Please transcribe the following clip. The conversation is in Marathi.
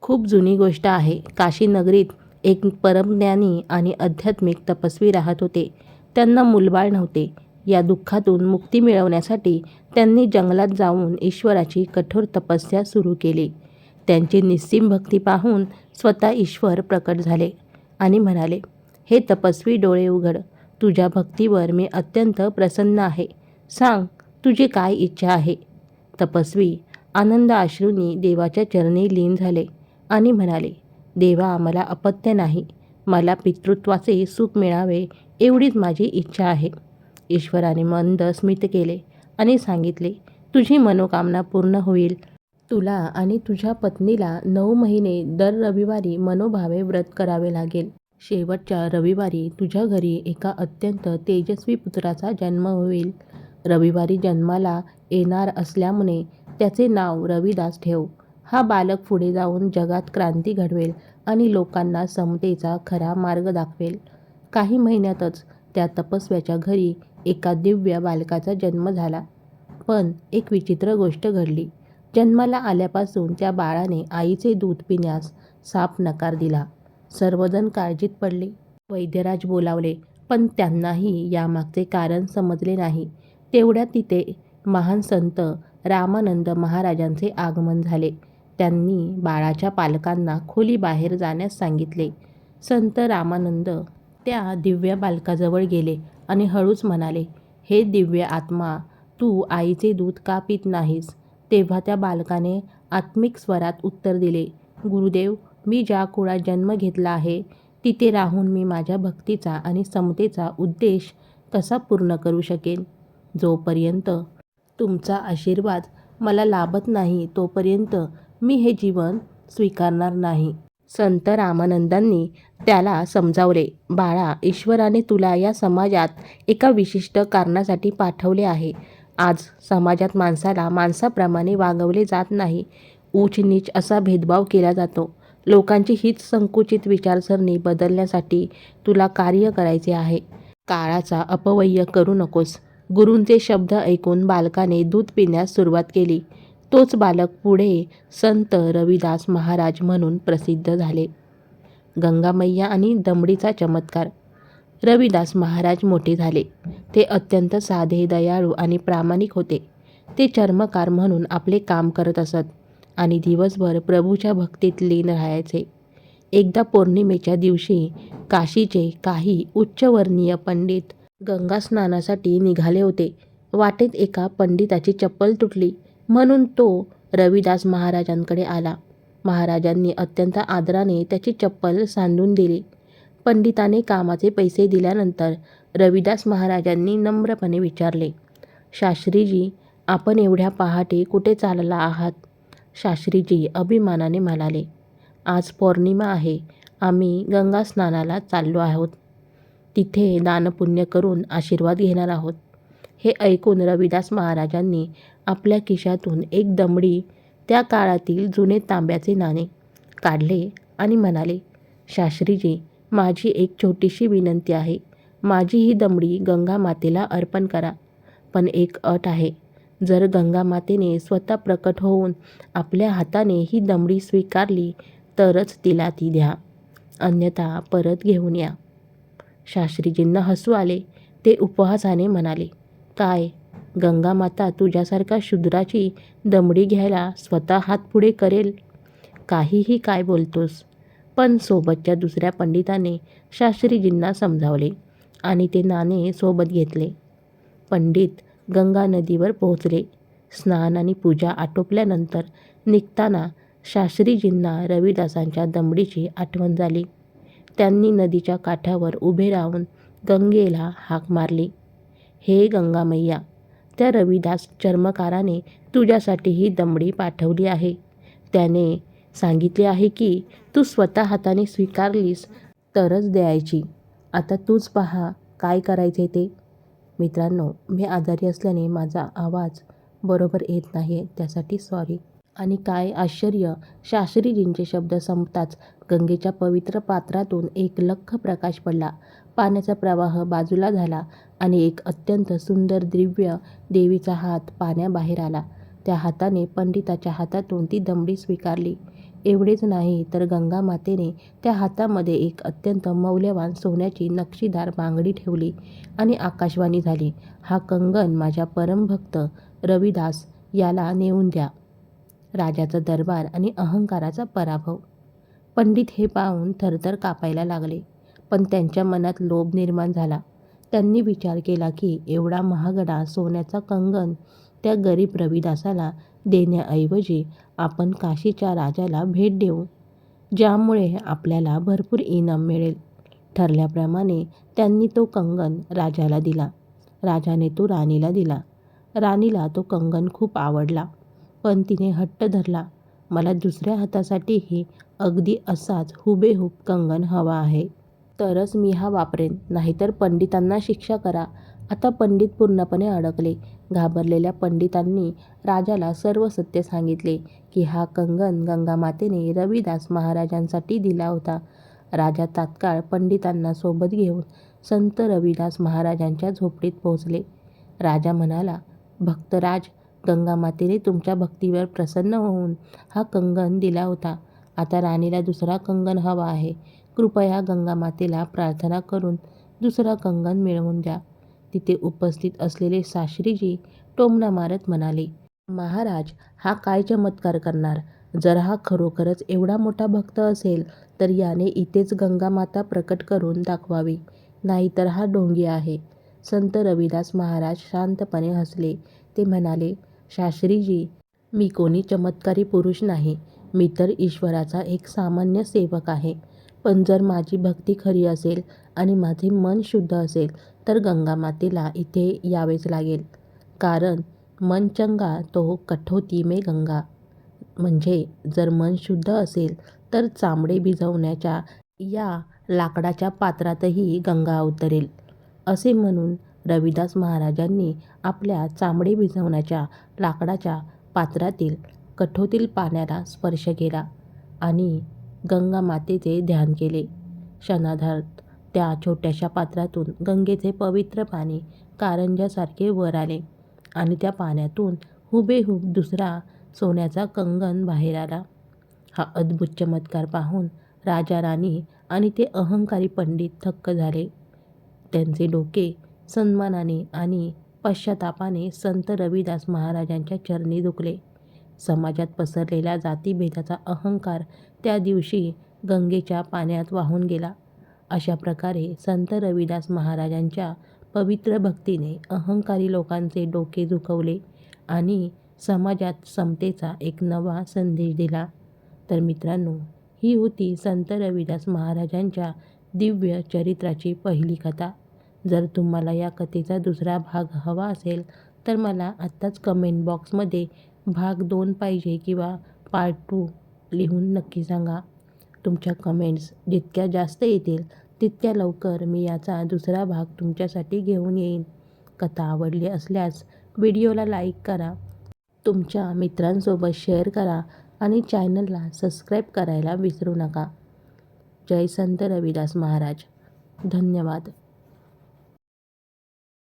खूप जुनी गोष्ट आहे. काशी नगरीत एक परमज्ञानी आणि आध्यात्मिक तपस्वी राहत होते. त्यांना मूलबाळ नव्हते. या दुःखातून मुक्ती मिळवण्यासाठी त्यांनी जंगलात जाऊन ईश्वराची कठोर तपस्या सुरू केली. त्यांची निस्सीम भक्ती पाहून स्वतः ईश्वर प्रकट झाले आणि म्हणाले, हे तपस्वी डोळे उघड. तुझ्या भक्तीवर मी अत्यंत प्रसन्न आहे. सांग, तुझी काय इच्छा आहे? तपस्वी आनंद अश्रूंनी देवाच्या चरणी लीन झाले आणि म्हणाले, देवा, मला अपत्य नाही. मला पितृत्वाचे सुख मिळावे एवढीच माझी इच्छा आहे. ईश्वराने मंद स्मित केले आणि सांगितले, तुझी मनोकामना पूर्ण होईल. तुला आणि तुझ्या पत्नीला 9 महिने दर रविवारी मनोभावे व्रत करावे लागेल. शेवटच्या रविवारी तुझ्या घरी एका अत्यंत तेजस्वी पुत्राचा जन्म होईल. रविवारी जन्माला येणार असल्यामुळे त्याचे नाव रविदास ठेव. हा बालक पुढे जाऊन जगात क्रांती घडवेल आणि लोकांना समतेचा खरा मार्ग दाखवेल. काही महिन्यातच त्या तपस्व्याच्या घरी एका दिव्य बालकाचा जन्म झाला. पण एक विचित्र गोष्ट घडली. जन्माला आल्यापासून त्या बाळाने आईचे दूध पिण्यास साफ नकार दिला. सर्वजण काळजीत पडले. वैद्यराज बोलावले, पण त्यांनाही यामागचे कारण समजले नाही. तेवढ्यात तिथे महान संत रामानंद महाराजांचे आगमन झाले. त्यांनी बाळाच्या पालकांना खोली बाहेर जाण्यास सांगितले. संत रामानंद त्या दिव्य बालकाजवळ गेले आणि हळूच म्हणाले, हे दिव्य आत्मा, तू आईचे दूध का पित नाहीस? तेव्हा त्या बालकाने आत्मिक स्वरात उत्तर दिले, गुरुदेव, मी ज्या कुळात जन्म घेतला आहे तिथे राहून मी माझ्या भक्तीचा आणि समतेचा उद्देश कसा पूर्ण करू शकेन? जोपर्यंत तुमचा आशीर्वाद मला लाभत नाही तोपर्यंत मी हे जीवन स्वीकारणार नाही. संत रामानंदांनी त्याला समजावले, बाळा, ईश्वराने तुला या समाजात एका विशिष्ट कारणासाठी पाठवले आहे. आज समाजात माणसाला माणसाप्रमाणे वागवले जात नाही. ऊच नीच असा भेदभाव केला जातो. लोकांची हीच संकुचित विचारसरणी बदलण्यासाठी तुला कार्य करायचे आहे. काळाचा अपव्यय करू नकोस. गुरूंचे शब्द ऐकून बालकाने दूध पिण्यास सुरुवात केली. तोच बालक पुढे संत रविदास महाराज म्हणून प्रसिद्ध झाले. गंगामैया आणि दमडीचा चमत्कार. रविदास महाराज मोठे झाले. ते अत्यंत साधे, दयाळू आणि प्रामाणिक होते. ते चर्मकार म्हणून आपले काम करत असत आणि दिवसभर प्रभूच्या भक्तीत लीन राहायचे. एकदा पौर्णिमेच्या दिवशी काशीचे काही उच्चवर्णीय पंडित गंगा स्नानासाठी निघाले होते. वाटेत एका पंडिताची चप्पल तुटली म्हणून तो रविदास महाराजांकडे आला. महाराजांनी अत्यंत आदराने त्याची चप्पल सांधून दिली. पंडिताने कामाचे पैसे दिल्यानंतर रविदास महाराजांनी नम्रपणे विचारले, शास्त्रीजी, आपण एवढ्या पहाटे कुठे चालला आहात? शास्त्रीजी अभिमानाने म्हणाले, आज पौर्णिमा आहे. आम्ही गंगा स्नानाला चाललो आहोत. तिथे दानपुण्य करून आशीर्वाद घेणार आहोत. हे ऐकून रविदास महाराजांनी आपल्या खिशातून एक दमडी, त्या काळातील जुने तांब्याचे नाणे, काढले आणि म्हणाले, शास्त्रीजी, माझी एक छोटीशी विनंती आहे. माझी ही दमडी गंगा मातेला अर्पण करा. पण एक अट आहे. जर गंगा मातेने स्वतः प्रकट होऊन आपल्या हाताने ही दमडी स्वीकारली तरच तिला ती द्या, अन्यथा परत घेऊन या. शास्त्रीजींना हसू आले. ते उपहासाने म्हणाले, काय, गंगा माता तुझ्यासारखा शूद्राची दमडी घ्यायला स्वतः हात पुढे करेल? काहीही काय बोलतोस? पण सोबतच्या दुसऱ्या पंडिताने शास्त्रीजींना समजावले आणि ते नाणे सोबत घेतले. पंडित गंगा नदीवर पोहोचले. स्नान आणि पूजा आटोपल्यानंतर निघताना शास्त्रीजींना रविदासांच्या दमडीची आठवण झाली. त्यांनी नदीच्या काठावर उभे राहून गंगेला हाक मारली, हे गंगामैया, त्या रविदास चर्मकाराने तुझ्यासाठी ही दमडी पाठवली आहे. त्याने सांगितले आहे की तू स्वतः हाताने स्वीकारलीस तरच द्यायची. आता तूच पहा काय करायचे ते. मित्रांनो, मी आजारी असल्याने माझा आवाज बरोबर येत नाही, त्यासाठी सॉरी. आणि काय आश्चर्य, शास्त्रीजींचे शब्द संपताच गंगेच्या पवित्र पात्रातून एक लख्ख प्रकाश पडला. पाण्याचा प्रवाह बाजूला झाला आणि एक अत्यंत सुंदर दिव्य देवीचा हात पाण्याबाहेर आला. त्या हाताने पंडिताच्या हातातून ती दमडी स्वीकारली. एवढेच नाही तर गंगा मातेने त्या हातामध्ये एक अत्यंत मौल्यवान सोन्याची नक्षीदार बांगडी ठेवली आणि आकाशवाणी झाली, हा कंगन माझ्या परमभक्त रविदास याला नेऊन द्या. राजाचा दरबार आणि अहंकाराचा पराभव. पंडित हे पाहून थरथर कापायला लागले, पण त्यांच्या मनात लोभ निर्माण झाला. त्यांनी विचार केला की एवढा महागडा सोन्याचा कंगन त्या गरीब रविदासाला देण्याऐवजी आपण काशीच्या राजाला भेट देऊ, ज्यामुळे आपल्याला भरपूर इनाम मिळेल. ठरल्याप्रमाणे त्यांनी तो कंगन राजाला दिला. राजाने तो राणीला दिला. राणीला तो कंगन खूप आवडला, पण तिने हट्ट धरला, मला दुसऱ्या हातासाठीही अगदी असाच हुबेहूब कंगन हवा आहे. तरच मी हा वापरेन, नाहीतर पंडितांना शिक्षा करा. आता पंडित पूर्णपणे अडकले. घाबरलेल्या पंडितांनी राजाला सर्व सत्य सांगितले की हा कंगन गंगामातेने रविदास महाराजांसाठी दिला होता. राजा तात्काळ पंडितांना सोबत घेऊन संत रविदास महाराजांच्या झोपडीत पोहोचले. राजा म्हणाला, भक्तराज, गंगामातेने तुमच्या भक्तीवर प्रसन्न होऊन हा कंगन दिला होता. आता राणीला दुसरा कंगन हवा आहे. कृपया गंगामातेला प्रार्थना करून दुसरा कंगन मिळवून द्या. तिथे उपस्थित असलेले शास्त्रीजी टोमणा मारत म्हणाले, महाराज, हा काय चमत्कार करणार? जर हा खरोखरच एवढा मोठा भक्त असेल तर याने इथेच गंगामाता प्रकट करून दाखवावी, नाहीतर हा ढोंगी आहे. संत रविदास महाराज शांतपणे हसले. ते म्हणाले, शास्त्रीजी, मी कोणी चमत्कारी पुरुष नाही. मी तर ईश्वराचा एक सामान्य सेवक आहे. पण जर माझी भक्ती खरी असेल आणि माझे मन शुद्ध असेल तर गंगामातेला इथे यावेच लागेल. कारण मन चंगा तो कठोती में गंगा. म्हणजे जर मन शुद्ध असेल तर चामडे भिजवण्याच्या या लाकडाच्या पात्रातही गंगा अवतरेल. असे म्हणून रविदास महाराजांनी आपल्या चामडे भिजवण्याच्या लाकडाच्या पात्रातील कठोतील पाण्याला स्पर्श केला आणि गंगामातेचे ध्यान केले. क्षणार्धात त्या छोट्याशा पात्रातून गंगेचे पवित्र पाणी कारंज्यासारखे वर आले आणि त्या पाण्यातून हुबेहूब दुसरा सोन्याचा कंगन बाहेर आला. हा अद्भुत चमत्कार पाहून राजा, राणी आणि ते अहंकारी पंडित थक्क झाले. त्यांचे डोके सन्मानाने आणि पश्चातापाने संत रविदास महाराजांच्या चरणी झुकले. समाजात पसरलेला जातीभेदाचा अहंकार त्या दिवशी गंगेच्या पाण्यात वाहून गेला. अशा प्रकारे संत रविदास महाराजांच्या पवित्र भक्तीने अहंकारी लोकांचे डोके झुकवले आणि समाजात समतेचा एक नवा संदेश दिला. तर मित्रांनो, ही होती संत रविदास महाराजांच्या दिव्य चरित्राची पहिली कथा. जर तुम्हाला या कथेचा दुसरा भाग हवा असेल तर मला आत्ताच कमेंट बॉक्समध्ये भाग 2 पाहिजे किंवा पार्ट 2 लिहून नक्की सांगा. तुमच्या कमेंट्स जितक्या जास्त येतील तितक्या लवकर मी याचा दुसरा भाग तुमच्यासाठी घेऊन येईन. कथा आवडली असल्यास व्हिडिओला लाईक करा, तुमच्या मित्रांसोबत शेअर करा आणि चॅनलला सबस्क्राईब करायला विसरू नका. जय संत रविदास महाराज. धन्यवाद.